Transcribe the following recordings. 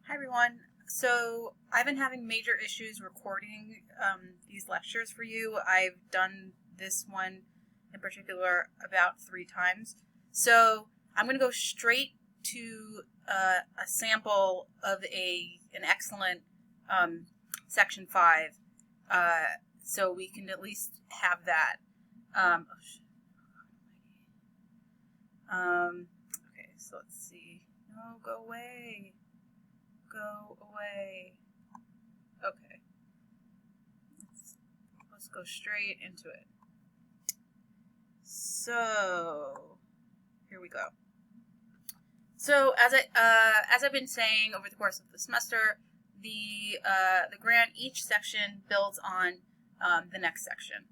Hi everyone. So I've been having major issues recording these lectures for you. I've done this one in particular about 3 times. So I'm going to go straight to a sample of an excellent section 5, so we can at least have that. Okay, so let's see. No, go away. Go away. Okay. Let's go straight into it. So here we go. So as I've been saying over the course of the semester, the grant, each section builds on the next section.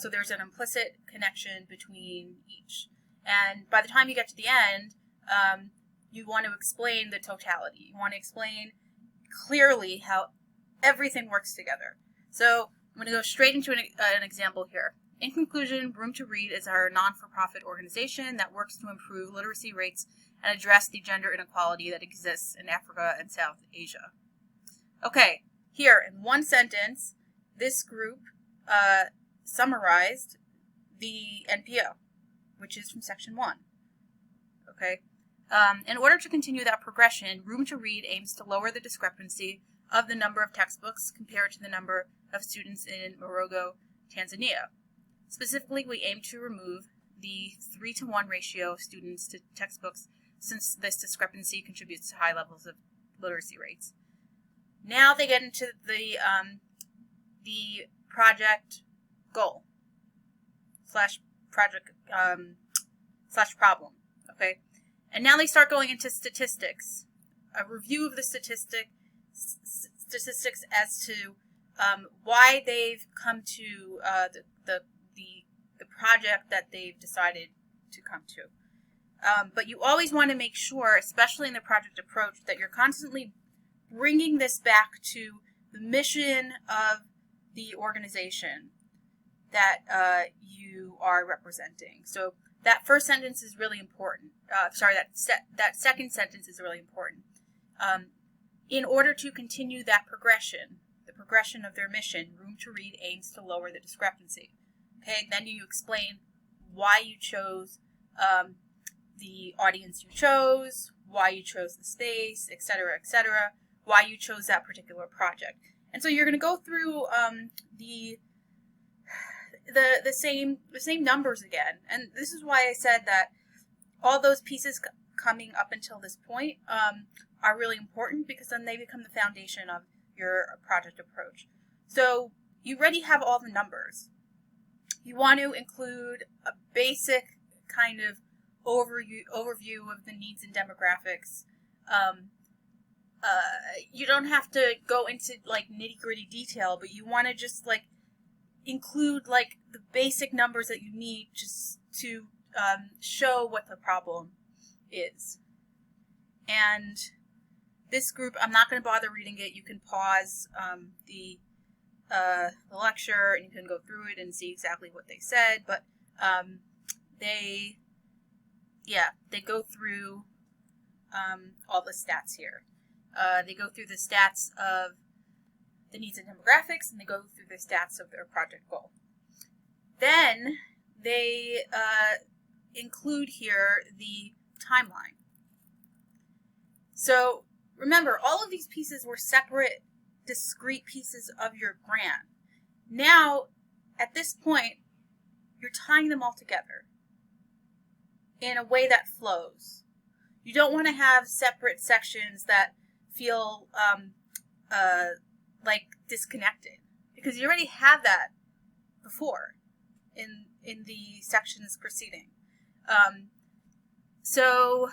So there's an implicit connection between each, and by the time you get to the end, you want to explain the totality. You want to explain clearly how everything works together. So I'm going to go straight into an example here. In conclusion, Room to Read is our non-for-profit organization that works to improve literacy rates and address the gender inequality that exists in Africa and South Asia. Okay, here in one sentence, this group summarized the NPO, which is from section 1. Okay. In order to continue that progression, Room to Read aims to lower the discrepancy of the number of textbooks compared to the number of students in Morogo, Tanzania. Specifically, we aim to remove the 3-to-1 ratio of students to textbooks, since this discrepancy contributes to high levels of literacy rates. Now they get into the project goal / project / problem. Okay. And now they start going into statistics, a review of the statistics as to why they've come to the project that they've decided to come to. But you always want to make sure, especially in the project approach, that you're constantly bringing this back to the mission of the organization that you are representing. So that first sentence is really important. That second sentence is really important. In order to continue that progression, the progression of their mission, Room to Read aims to lower the discrepancy. Okay, then you explain why you chose the audience you chose, why you chose the space, etc., why you chose that particular project. And so you're going to go through the same numbers again. And this is why I said that all those pieces coming up until this point are really important, because then they become the foundation of your project approach. So you already have all the numbers. You want to include a basic kind of overview of the needs and demographics. You don't have to go into like nitty-gritty detail, but you want to just like include like the basic numbers that you need just to show what the problem is. And this group, I'm not going to bother reading it. You can pause the lecture and you can go through it and see exactly what they said. But they go through all the stats here. They go through the stats of the needs and demographics, and they go through the stats of their project goal. Then they include here the timeline. So remember, all of these pieces were separate, discrete pieces of your grant. Now, at this point, you're tying them all together in a way that flows. You don't want to have separate sections that feel like disconnected, because you already have that before in the sections preceding. So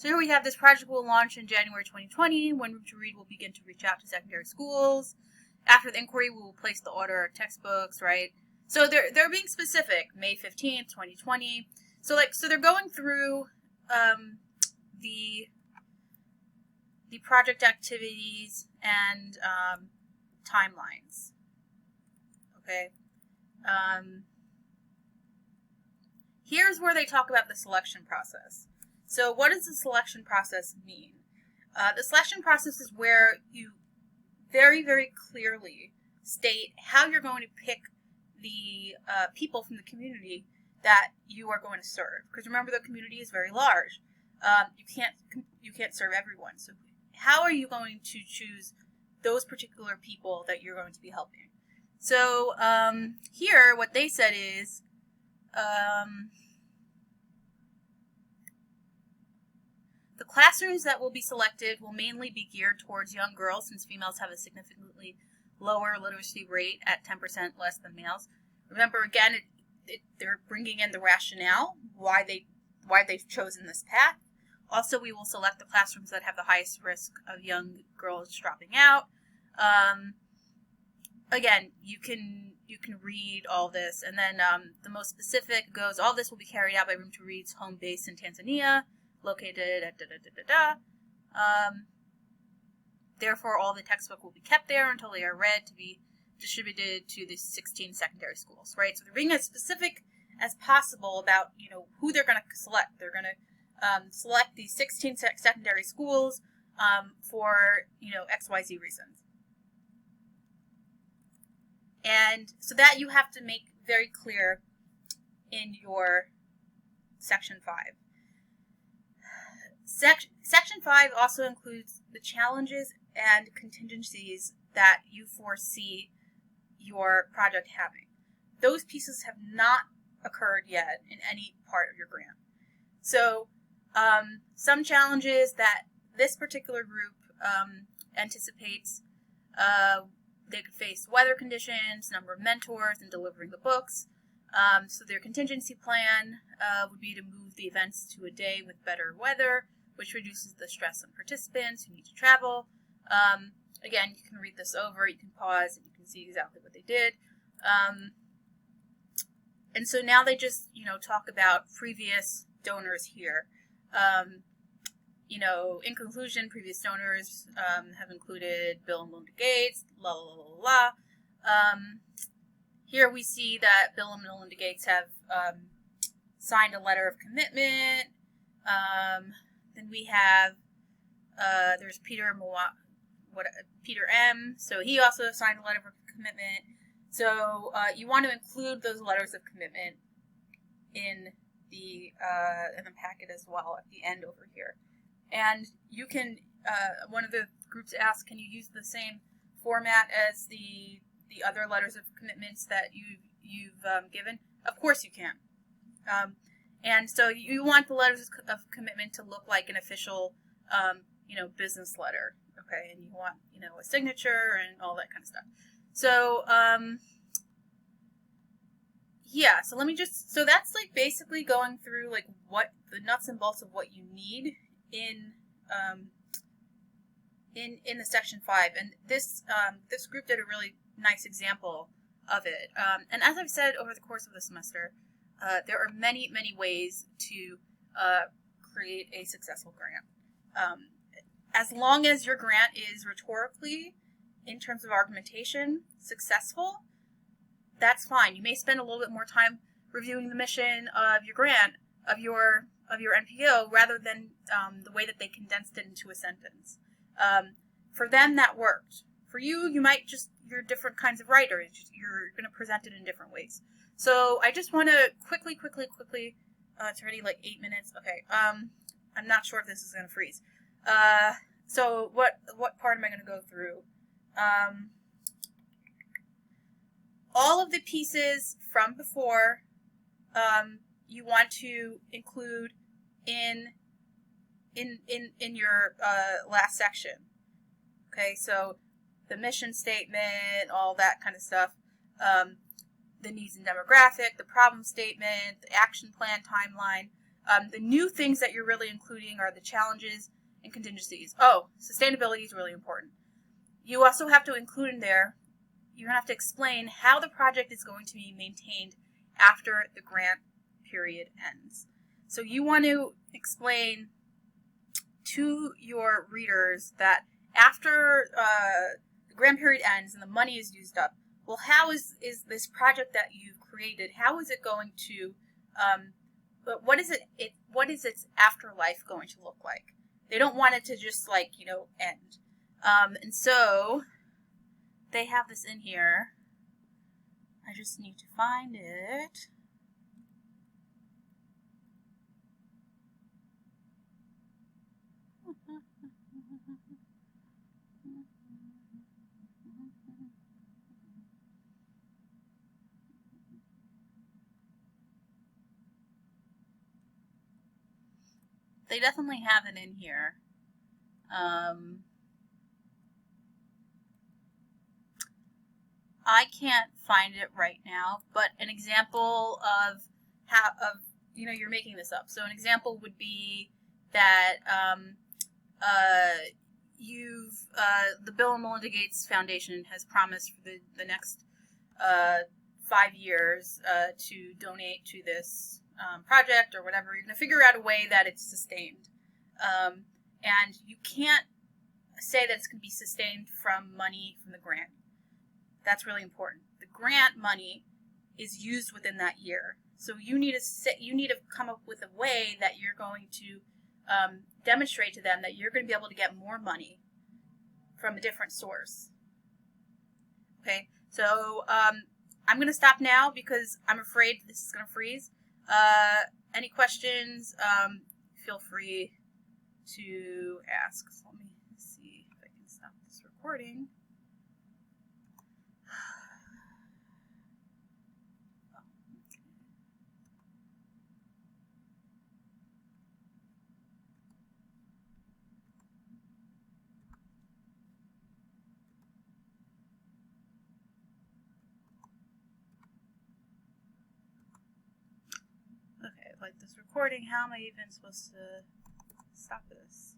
here we have this project will launch in January 2020, when Room to Read will begin to reach out to secondary schools. After the inquiry, we will place the order of textbooks, right? So they're being specific, May 15th, 2020. So they're going through the project activities and timelines. Okay. Here's where they talk about the selection process. So what does the selection process mean? The selection process is where you very, very clearly state how you're going to pick the people from the community that you are going to serve. Because remember, the community is very large. You can't serve everyone. So how are you going to choose those particular people that you're going to be helping? So here, what they said is, the classrooms that will be selected will mainly be geared towards young girls, since females have a significantly lower literacy rate at 10% less than males. Remember, again, they're bringing in the rationale why they've chosen this path. Also, we will select the classrooms that have the highest risk of young girls dropping out. Again, you can read all this, and then the most specific goes, all this will be carried out by Room to Read's home base in Tanzania, located at Therefore, all the textbook will be kept there until they are read to be distributed to the 16 secondary schools, right? So they're being as specific as possible about, who they're going to select. They're going to select the 16 secondary schools for, XYZ reasons. And so that you have to make very clear in your Section 5. Section 5 also includes the challenges and contingencies that you foresee your project having. Those pieces have not occurred yet in any part of your grant. So some challenges that this particular group anticipates, they could face weather conditions, number of mentors, and delivering the books. So their contingency plan would be to move the events to a day with better weather, which reduces the stress on participants who need to travel. Again, you can read this over, you can pause, and you can see exactly what they did. And so now they just, talk about previous donors here. In conclusion, previous donors have included Bill and Melinda Gates, la la la la la. Here we see that Bill and Melinda Gates have signed a letter of commitment. Then we have, there's Peter M. So he also signed a letter of commitment. So you want to include those letters of commitment in the packet as well at the end over here. And you can, one of the groups asked, can you use the same format as the other letters of commitments that you've given? Of course you can. And so you want the letters of commitment to look like an official, business letter, okay? And you want, a signature and all that kind of stuff. So, yeah, so so that's like basically going through like what the nuts and bolts of what you need in the Section 5. And this group did a really nice example of it. And as I've said over the course of the semester, there are many, many ways to create a successful grant. As long as your grant is rhetorically, in terms of argumentation, successful, that's fine. You may spend a little bit more time reviewing the mission of your grant, of your NPO, rather than the way that they condensed it into a sentence. For them, that worked. For you, you're different kinds of writers. You're going to present it in different ways. So I just want to quickly, it's already like 8 minutes. Okay, I'm not sure if this is going to freeze. So what part am I going to go through? All of the pieces from before, you want to include in your last section. Okay, so the mission statement, all that kind of stuff, the needs and demographic, the problem statement, the action plan timeline. The new things that you're really including are the challenges and contingencies. Oh, sustainability is really important. You also have to include in there, you're going to have to explain how the project is going to be maintained after the grant period ends. So you want to explain to your readers that after the grant period ends and the money is used up, well, how is this project that you've created, how is it going to, what is its afterlife going to look like? They don't want it to just like, end. And so they have this in here. I just need to find it. They definitely have it in here. I can't find it right now, but an example of how you're making this up. So an example would be that the Bill and Melinda Gates Foundation has promised for the next 5 years to donate to this project or whatever. You're going to figure out a way that it's sustained. And you can't say that it's going to be sustained from money from the grant. That's really important. The grant money is used within that year. So you need to come up with a way that you're going to demonstrate to them that you're going to be able to get more money from a different source. Okay, so I'm going to stop now because I'm afraid this is going to freeze. Any questions, feel free to ask. So let me see if I can stop this recording. Okay, like this recording, how am I even supposed to stop this?